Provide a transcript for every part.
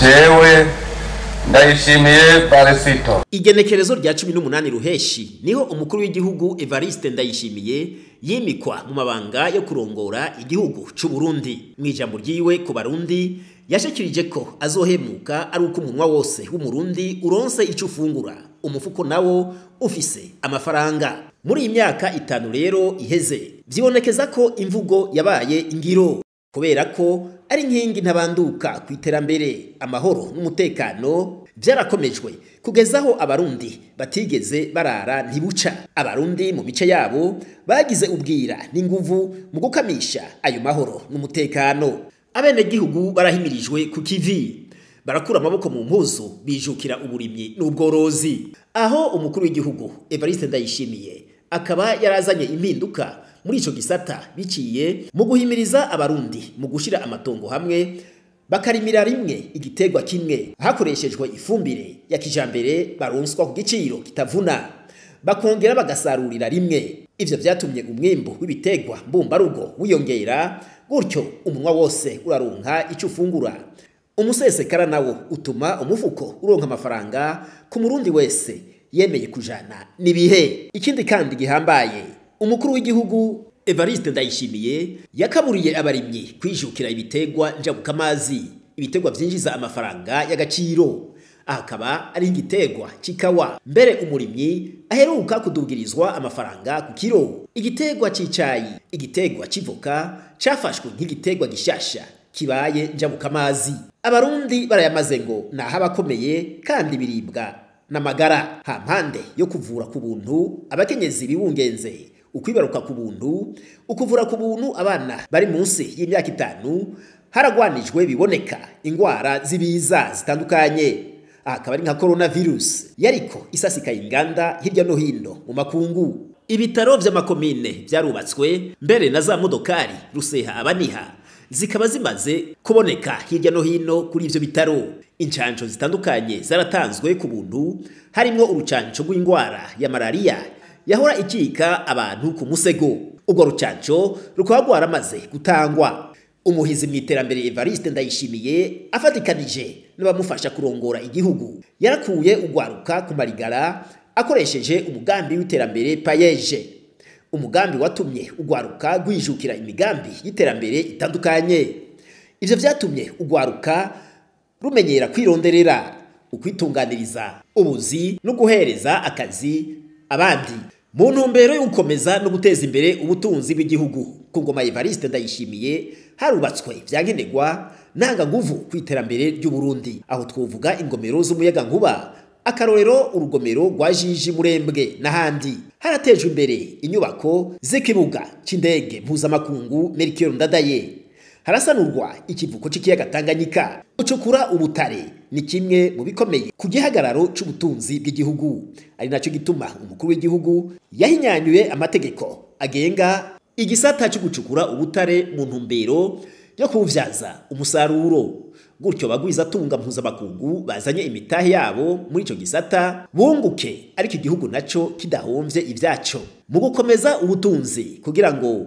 jewe Ndayishimiye Barisito. Igenekerezo rya 18 ruheshi niho umukuru w'igihugu Evariste Ndayishimiye yimikwa mu mabanga yo kurongora igihugu c'u Burundi. Mwijambo ryiwe ku Barundi yashikirije ko azohemuka ari uko umunwa wose w'umurundi uronse ico ufungura, umufuko nawo ufise amafaranga. Muri imyaka 5 rero iheze vyibonekeza ko imvugo yabaye ingiro, kubera ko ari nkingi ntabanduka kwiterambere, amahoro n'umutekano vyarakomejwe kugezaho abarundi batigeze barara ntibuca. Abarundi mu mice yabo bagize ubwira n'inguvu mu gukamisha ayo mahoro n'umutekano. Abene gihugu barahimirijwe ku kivi, barakura amaboko mu mpuzu bijukira uburimyi n'ubworozi. Aho umukuru w'igihugu Evariste Ndayishimiye akaba yarazanye impinduka muri ico gisata biciye mu guhimiriza abarundi mu gushira amatongo hamwe bakarimira rimwe igitegwa kimwe hakoreshejwe ifumbire ya kijambere baronswa ku giciro kitavuna, bakongera bagasarurira rimwe. Ivyo vyatumye umwimbo w'ibitegwa mbumbarugo wiyongera, gutyo umunwa wose uraronka ico ufungura. Umusesekara nawo utuma umufuko uronka amafaranga ku murundi wese yemeye kujana nibihe. Ikindi kandi gihambaye, umukuru w'igihugu Evariste Ndayishimiye yakaburiye abarimyi kwijukira ibitegwa njabukamazi, ibitegwa vyinjiza amafaranga y'agaciro. Akaba ari igitegwa cikawa, mbere umurimyi aheruka kudugirizwa amafaranga ku kiro. Igitegwa cicayi, igitegwa civoka cafashwe nk'igitegwa gishasha kibaye njabukamazi. Abarundi barayamaze ngo nahabakomeye kandi biribwa n'amagara. Hampande yo kuvura ku buntu abakenyezi bibungenze, ukwibaruka ku buntu, ukuvura ku buntu abana bari munsi y'imyaka 5, haragwanijwe biboneka ingwara zibiza zitandukanye. Akaba ari nka coronavirus yariko isasikaye inganda hirya no hino mu makungu. Ibitaro vy'amakomine vyarubatswe, mbere na za modokari ruseha abaniha zikaba zimaze kuboneka hirya no hino kuri ivyo bitaro. Incanco zitandukanye zaratanzwe ku buntu, harimwo urucanco rw'ingwara ya malaria yahora ikika abantu ku musego. Ubwo rucanco rukaba rwaramaze gutangwa. Umuhizi mw'iterambere Evariste Ndayishimiye afatikanije n'abamufasha kurongora igihugu yarakuye ugwaruka ku marigara akoresheje umugambi w'iterambere payeje. Umugambi watumye ugwaruka gwijukira imigambi y'iterambere itandukanye. Ivyo vyatumye ugwaruka rumenyera kwironderera, ukwitunganiriza ubuzi no guhereza akazi abandi. Mu ntumbero yo gukomeza no guteza imbere ubutunzi bw'igihugu, ku ngoma Evariste Ndayishimiye harubatswe vyankenerwa nanga nguvu kw'iterambere ry'u Burundi. Aho twovuga ingomero z'umuyaga nkuba, akarorero urugomero rwa Jiji Murembwe n'ahandi. Haratejwe imbere inyubako z'ikibuga c'indege mpuzamakungu Melchior Ndadaye. Harasanurwa ikivuko c'ikiyaga Tanganyika. Gucukura ubutare ni kimwe mu bikomeye ku gihagararo c'ubutunzi bw'igihugu, ari naco gituma umukuru w'igihugu yahinyanyuye amategeko agenga igisata cyo gucukura ubutare mu ntumbero yo kuvyaza umusaruro. Gutyo bagwiza tunga mpuzamakungu bazanye imitahe yabo muri ico gisata bunguke, ariko igihugu naco kidahomvye ivyaco. Mu gukomeza ubutunzi kugira ngo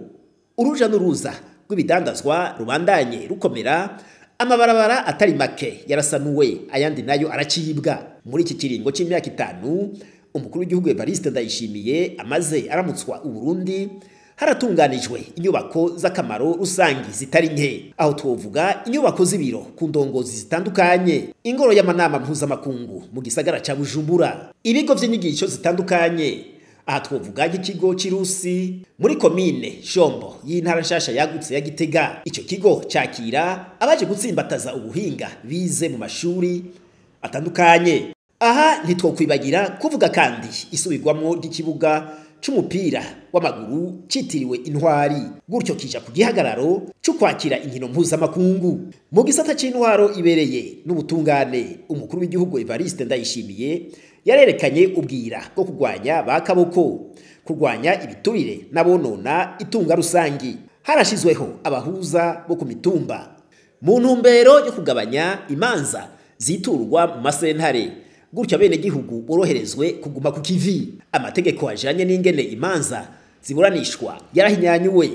uruja n'uruza rw'ibidandazwa rubandanye rukomera, amabarabara atari make yarasanuwe, ayandi nayo aracibwa. Muri iki kiringo c'imyaka 5 umukuru w'igihugu Evariste Ndayishimiye amaze aramutswa u Burundi, haratunganijwe inyubako z'akamaro rusangi zitari nke. Aho twovuga inyubako z'ibiro ku ndongozi zitandukanye, ingoro y'amanama mpuzamakungu mu gisagara ca Bujumbura, ibigo vy'inyigisho zitandukanye. Aha twovuga nk'ikigo c'irusi muri komine Shombo y'intara nshasha yagutse ya Gitega. Ico kigo cakira abaje gutsimbataza ubuhinga bize mu mashuri atandukanye. Aha ntitwokwibagira kuvuga kandi isubirwamwo ry'ikibuga c'umupira w'amaguru citiriwe Intwari, gutyo kija ku gihagararo cyo kwakira inkino mpuzamakungu. Mu gisata c'intwaro ibereye n'ubutungane, umukuru w'igihugu Evariste Ndayishimiye yarerekanye ubwira bwo kugwanya bakaboko, kugwanya ibiturire n'abonona itunga rusangi. Harashizweho abahuza bo ku mitumba mu ntumbero yo kugabanya imanza ziturwa mu masentare, gutyo bene gihugu boroherezwe kuguma ku kivi. Amategeko ajanye n'ingene imanza ziburanishwa yarahinyanyuwe.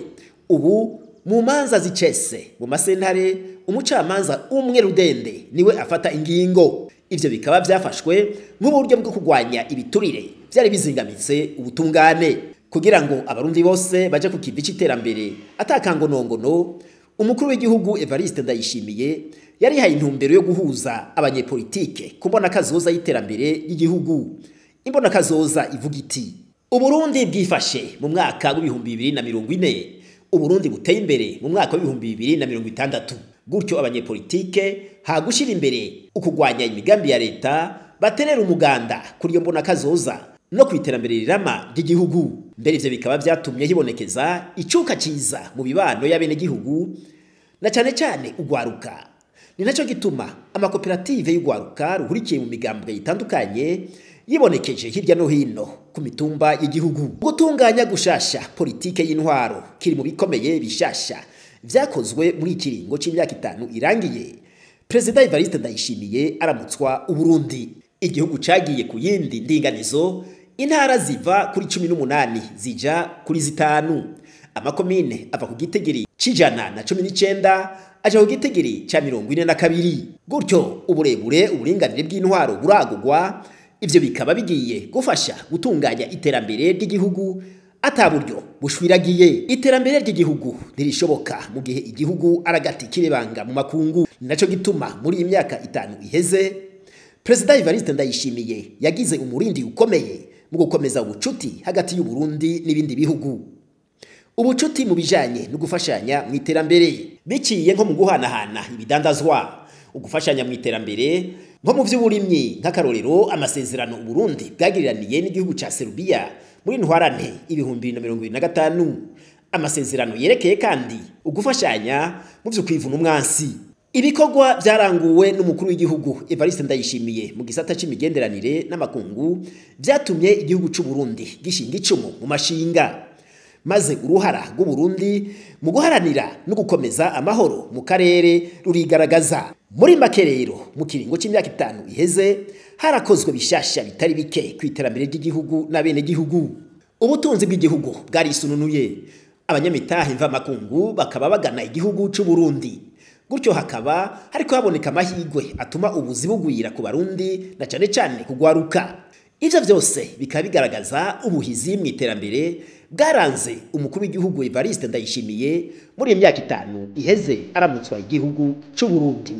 Ubu mu manza zicese mu masentare umucamanza umwe rudende niwe afata ingingo. Ivyo bikaba vyafashwe nk'uburyo bwo kugwanya ibiturire vyari bizingamitse ubutungane kugira ngo abarundi bose baje ku kivi c'iterambere atakangonongono. Umukuru w'igihugu Evariste Ndayishimiye yari haye intumbero yo guhuza abanyepolitike kumbona kazoza y'iterambere y'igihugu. Imbona kazoza ivuga iti Uburundi bwifashe mu mwaka w'2040, Uburundi buteye imbere mu mwaka w'2060. Gutyo abanyepolitike hagushira imbere ukugwanya imigambi ya leta baterera umuganda kuri iyo mbona kazoza no kwiterambere rirama ry'igihugu. Mbere ivyo bikaba vyatumye hibonekeza icuka ciza mu bibano y'abene gihugu na cyane cyane ugwaruka. Ni naco gituma amakoperative y'ugwaruka ruhurikiye mu migambwe itandukanye yibonekeje hirya no hino ku mitumba y'igihugu. Gutunganya gushasha politike y'intwaro kiri mu bikomeye bishasha vyakozwe muri ikiringo c'imyaka 5 irangiye President Evariste Ndayishimiye aramutswa Uburundi. Igihugu cagiye ku yindi ndinganizo, intara ziva kuri 18 zija kuri 5, amakomine ava ku gitegeri c'119 aja ku gitegeri ca 42. Gutyo uburebure uburinganire bw'intwaro buragugwa. Ivyo bikaba bigiye gufasha gutunganya iterambere ry'igihugu ataburyo bushwiragiye. Iterambere ry'igihugu ntirishoboka mu gihe igihugu aragati kirebanga mu makungu. Naco gituma muri imyaka 5 iheze President Evariste Ndayishimiye yagize umurindi ukomeye mu gukomeza ubucuti hagati y'u Burundi n'ibindi bihugu. Ubucuti mu bijanye no gufashanya mu iterambere biciye nko mu guhanahana ibidandazwa, ugufashanya mu iterambere nko mu vy'uburimyi nk'akarorero amasezerano u Burundi bwagiriraniye n'igihugu ca Serbia muri ntwarante 2025, amasezerano yerekeye kandi ugufashanya mu vyo kwivuna umwansi. Ibikorwa vyaranguwe n'umukuru w'igihugu Evariste Ndayishimiye mu gisata c'imigenderanire n'amakungu vyatumye igihugu c'u Burundi gishinga icumu mu mashinga, maze uruhara rw'u Burundi mu guharanira no gukomeza amahoro mu karere rurigaragaza. Muri make rero mu kiringo c'imyaka 5 iheze harakozwe bishasha bitari bike kwiterambere ry'igihugu n'abene gihugu. Ubutunzi bw'igihugu bwarisununuye, abanyamitahe mva makungu bakaba bagana igihugu c'u Burundi. Gutyo hakaba hariko haboneka amahigwe atuma ubuzi bugwira ku Barundi na cane cane kugwaruka. Ivyo vyose bikaba bigaragaza ubuhizi mu iterambere bwaranze umukuru w'igihugu Evariste Ndayishimiye muri imyaka 5 iheze aramutswa igihugu c'u Burundi.